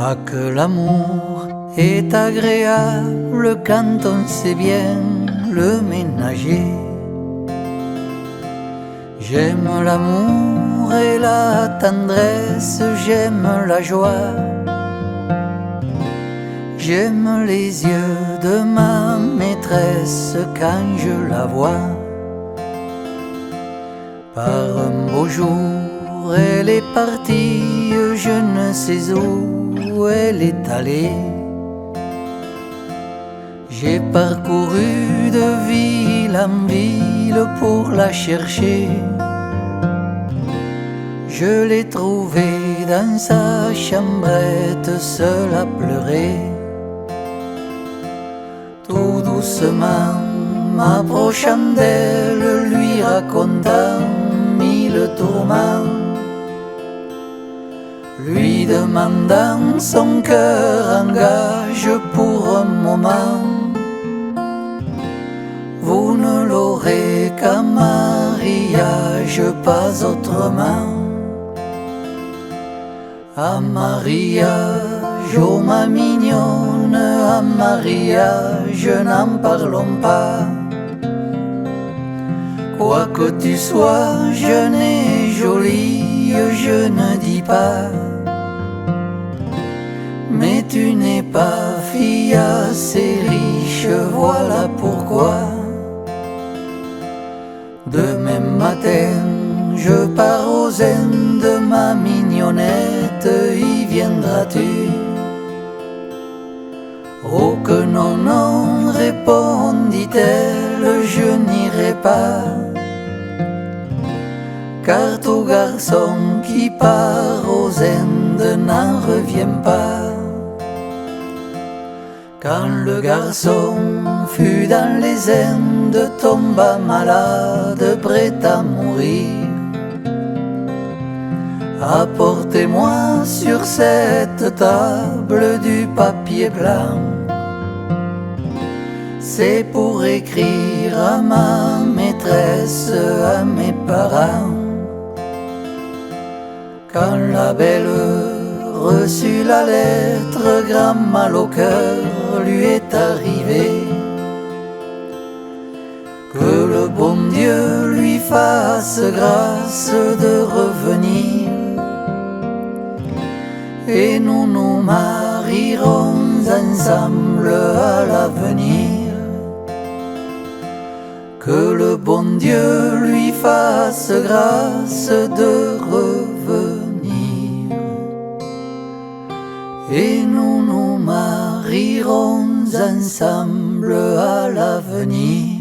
Ah, que l'amour est agréable quand on sait bien le ménager. J'aime l'amour et la tendresse, j'aime la joie. J'aime les yeux de ma maîtresse quand je la vois. Par un beau jour, elle est partie, je ne sais où elle est allée. J'ai parcouru de ville en ville pour la chercher. Je l'ai trouvée dans sa chambrette, seule à pleurer. Tout doucement, m'approchant d'elle, lui racontant mille tourments, lui demandant son cœur en gage pour un moment. Vous ne l'aurez qu'à mariage, pas autrement. À mariage, oh ma mignonne, à mariage, n'en parlons pas. Quoi que tu sois jeune et jolie, je ne dis pas. Mais tu n'es pas fille assez riche, voilà pourquoi. Demain matin, je pars aux Indes, ma mignonnette, y viendras-tu? Oh que non, non, répondit-elle, je n'irai pas. Car tout garçon qui part aux Indes n'en revient pas. Quand le garçon fut dans les Indes, tomba malade, prêt à mourir. Apportez-moi sur cette table du papier blanc. C'est pour écrire à ma maîtresse, à mes parents. Quand la belle reçut la lettre, grand mal au cœur lui est arrivé. Que le bon Dieu lui fasse grâce de revenir, et nous nous marierons ensemble à l'avenir. Que le bon Dieu lui fasse grâce de revenir, et nous nous marierons ensemble à l'avenir.